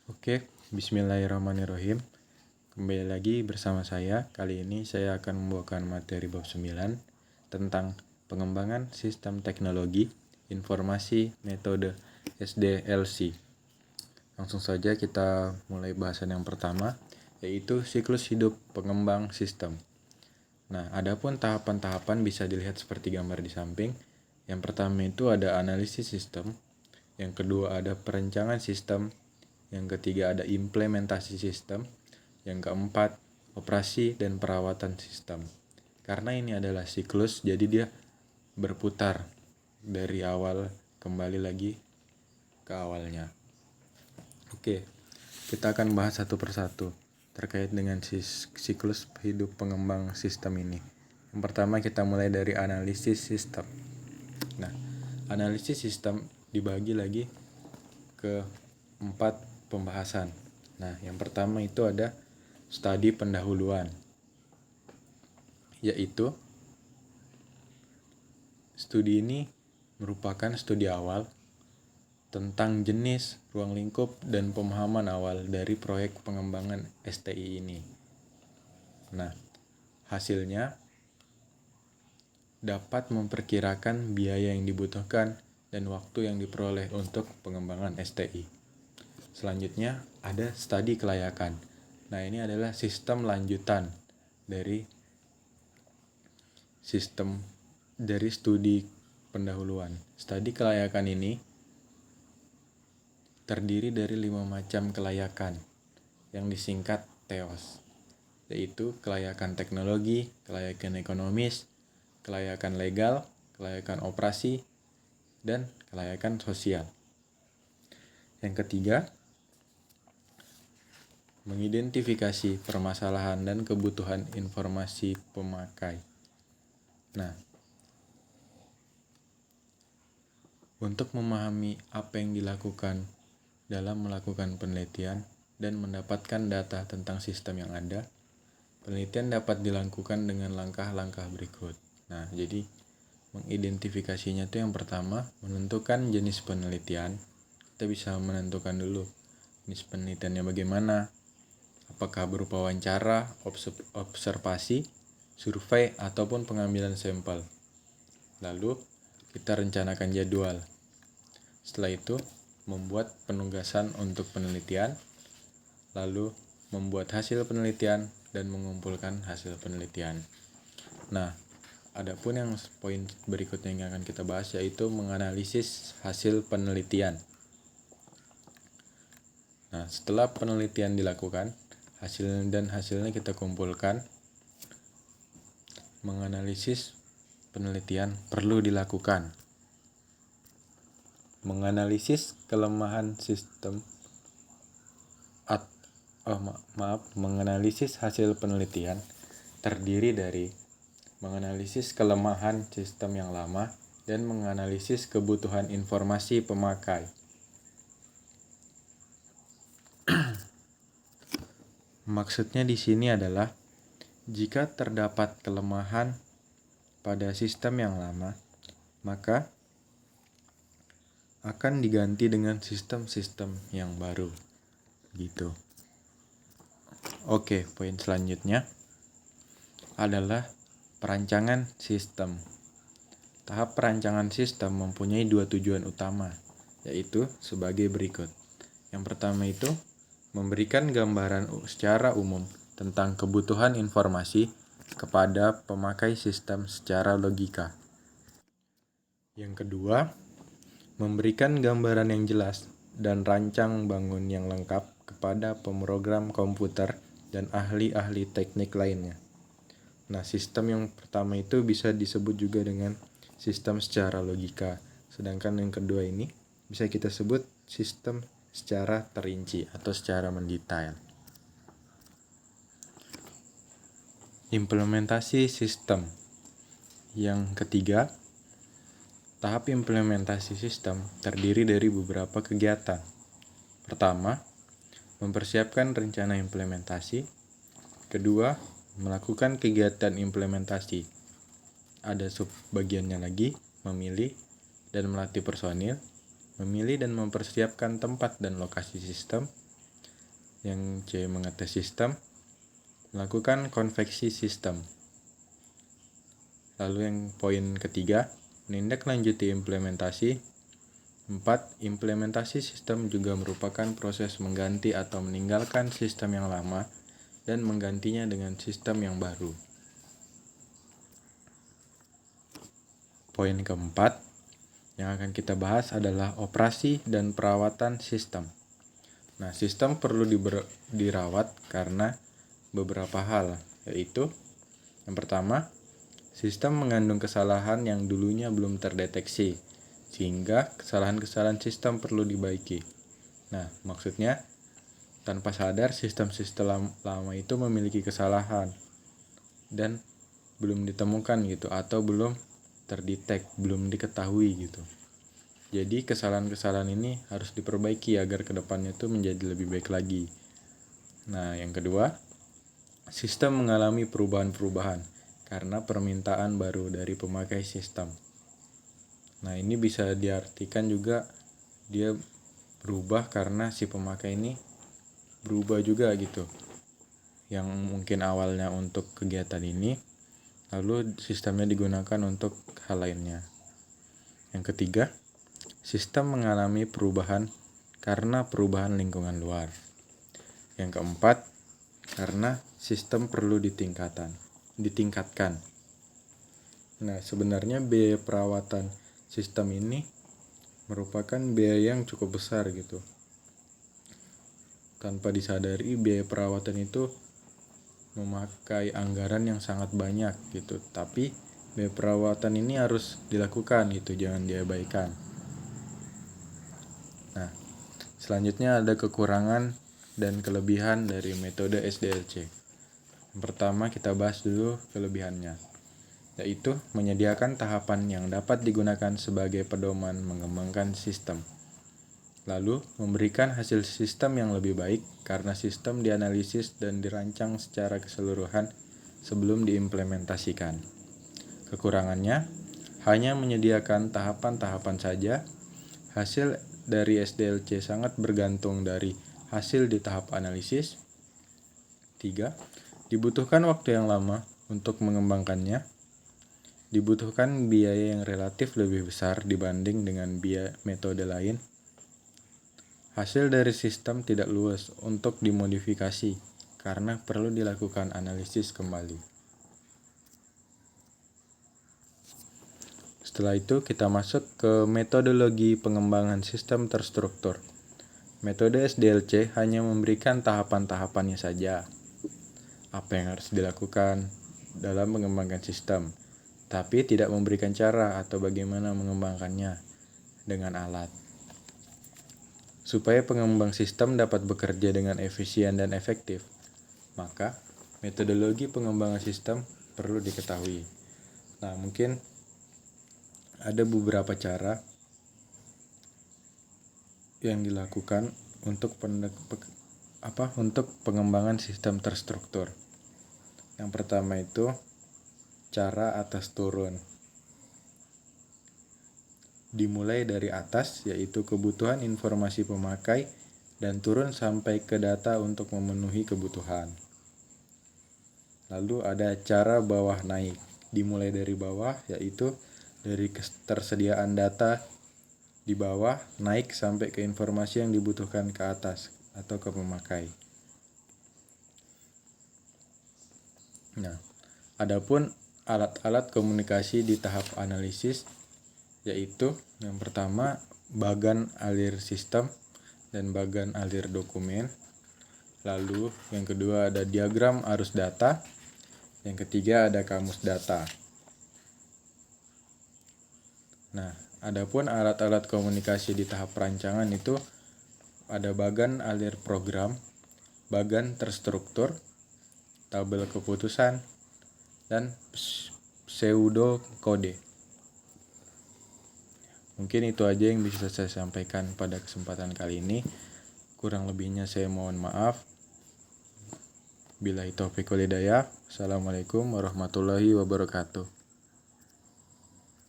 Oke, bismillahirrahmanirrahim. Kembali lagi bersama saya. Kali ini saya akan membawakan materi bab 9 tentang pengembangan sistem teknologi, informasi, metode SDLC. Langsung saja kita mulai bahasan yang pertama, yaitu siklus hidup pengembang sistem. Nah, adapun tahapan-tahapan bisa dilihat seperti gambar di samping. Yang pertama itu ada analisis sistem, yang kedua ada perencanaan sistem, yang ketiga ada implementasi sistem, yang keempat operasi dan perawatan sistem. Karena ini adalah siklus, jadi dia berputar dari awal kembali lagi ke awalnya. Oke, kita akan bahas satu persatu terkait dengan siklus hidup pengembang sistem ini. Yang pertama kita mulai dari analisis sistem. Nah, analisis sistem dibagi lagi ke 4 pembahasan. Nah, yang pertama itu ada studi pendahuluan, yaitu studi ini merupakan studi awal tentang jenis, ruang lingkup, dan pemahaman awal dari proyek pengembangan STI ini. Nah, hasilnya dapat memperkirakan biaya yang dibutuhkan dan waktu yang diperoleh untuk pengembangan STI. Selanjutnya ada studi kelayakan. Nah, ini adalah sistem lanjutan dari studi pendahuluan. Studi kelayakan ini terdiri dari 5 macam kelayakan yang disingkat TEOS, yaitu kelayakan teknologi, kelayakan ekonomis, kelayakan legal, kelayakan operasi, dan kelayakan sosial. Yang ketiga, mengidentifikasi permasalahan dan kebutuhan informasi pemakai. Nah, untuk memahami apa yang dilakukan dalam melakukan penelitian dan mendapatkan data tentang sistem yang ada, penelitian dapat dilakukan dengan langkah-langkah berikut. Nah, jadi mengidentifikasinya itu yang pertama, menentukan jenis penelitian. Kita bisa menentukan dulu jenis penelitiannya bagaimana, apakah berupa wawancara, observasi, survei, ataupun pengambilan sampel. Lalu kita rencanakan jadwal. Setelah itu membuat penugasan untuk penelitian, lalu membuat hasil penelitian dan mengumpulkan hasil penelitian. Nah, adapun yang poin berikutnya yang akan kita bahas yaitu menganalisis hasil penelitian. Nah, setelah penelitian dilakukan, hasilnya kita kumpulkan. Menganalisis penelitian perlu dilakukan. Menganalisis kelemahan sistem menganalisis hasil penelitian terdiri dari menganalisis kelemahan sistem yang lama dan menganalisis kebutuhan informasi pemakai. Maksudnya di sini adalah jika terdapat kelemahan pada sistem yang lama, maka akan diganti dengan sistem-sistem yang baru. Gitu. Oke, poin selanjutnya adalah perancangan sistem. Tahap perancangan sistem mempunyai 2 tujuan utama, yaitu sebagai berikut. Yang pertama itu memberikan gambaran secara umum tentang kebutuhan informasi kepada pemakai sistem secara logika. Yang kedua, memberikan gambaran yang jelas dan rancang bangun yang lengkap kepada pemrogram komputer dan ahli-ahli teknik lainnya. Nah, sistem yang pertama itu bisa disebut juga dengan sistem secara logika, sedangkan yang kedua ini bisa kita sebut sistem secara terinci atau secara mendetail. Implementasi sistem. Yang ketiga, tahap implementasi sistem terdiri dari beberapa kegiatan. Pertama, mempersiapkan rencana implementasi. Kedua, melakukan kegiatan implementasi. Ada subbagiannya lagi, memilih dan melatih personil, memilih dan mempersiapkan tempat dan lokasi sistem, Yang C, mengetes sistem. Melakukan konveksi sistem. Lalu yang poin ketiga, menindaklanjuti implementasi. 4. Implementasi sistem juga merupakan proses mengganti atau meninggalkan sistem yang lama dan menggantinya dengan sistem yang baru. Poin keempat yang akan kita bahas adalah operasi dan perawatan sistem. Nah, sistem perlu dirawat karena beberapa hal, yaitu yang pertama, sistem mengandung kesalahan yang dulunya belum terdeteksi, sehingga kesalahan-kesalahan sistem perlu dibaiki. Nah, maksudnya tanpa sadar sistem-sistem lama itu memiliki kesalahan dan belum ditemukan gitu, atau belum terdetek, belum diketahui gitu. Jadi kesalahan-kesalahan ini harus diperbaiki agar kedepannya itu menjadi lebih baik lagi. Nah, yang kedua, sistem mengalami perubahan-perubahan karena permintaan baru dari pemakai sistem. Nah, ini bisa diartikan juga dia berubah karena si pemakai ini berubah juga gitu. Yang mungkin awalnya untuk kegiatan ini, lalu sistemnya digunakan untuk hal lainnya. Yang ketiga, sistem mengalami perubahan karena perubahan lingkungan luar. Yang keempat, karena sistem perlu ditingkatkan. Nah, sebenarnya biaya perawatan sistem ini merupakan biaya yang cukup besar gitu. Tanpa disadari, biaya perawatan itu memakai anggaran yang sangat banyak gitu. Tapi biaya perawatan ini harus dilakukan gitu, jangan diabaikan. Nah, selanjutnya ada kekurangan dan kelebihan dari metode SDLC. Yang pertama kita bahas dulu kelebihannya, yaitu menyediakan tahapan yang dapat digunakan sebagai pedoman mengembangkan sistem. Lalu, memberikan hasil sistem yang lebih baik karena sistem dianalisis dan dirancang secara keseluruhan sebelum diimplementasikan. Kekurangannya, hanya menyediakan tahapan-tahapan saja. Hasil dari SDLC sangat bergantung dari hasil di tahap analisis. 3. Dibutuhkan waktu yang lama untuk mengembangkannya. Dibutuhkan biaya yang relatif lebih besar dibanding dengan biaya metode lain. Hasil dari sistem tidak luas untuk dimodifikasi karena perlu dilakukan analisis kembali. Setelah itu kita masuk ke metodologi pengembangan sistem terstruktur. Metode SDLC hanya memberikan tahapan-tahapannya saja. Apa yang harus dilakukan dalam mengembangkan sistem, tapi tidak memberikan cara atau bagaimana mengembangkannya dengan alat. Supaya pengembang sistem dapat bekerja dengan efisien dan efektif, maka metodologi pengembangan sistem perlu diketahui. Nah, mungkin ada beberapa cara yang dilakukan untuk pengembangan sistem terstruktur. Yang pertama itu cara atas turun. Dimulai dari atas, yaitu kebutuhan informasi pemakai, dan turun sampai ke data untuk memenuhi kebutuhan. Lalu ada cara bawah naik. Dimulai dari bawah, yaitu dari ketersediaan data di bawah, naik sampai ke informasi yang dibutuhkan ke atas atau ke pemakai. Nah, adapun alat-alat komunikasi di tahap analisis, yaitu yang pertama bagan alir sistem dan bagan alir dokumen. Lalu yang kedua ada diagram arus data. Yang ketiga ada kamus data. Nah, adapun alat-alat komunikasi di tahap perancangan itu ada bagan alir program, bagan terstruktur, tabel keputusan, dan pseudo kode. Mungkin itu aja yang bisa saya sampaikan pada kesempatan kali ini. Kurang lebihnya saya mohon maaf. Billahi taufiq wal hidayah. Assalamualaikum warahmatullahi wabarakatuh.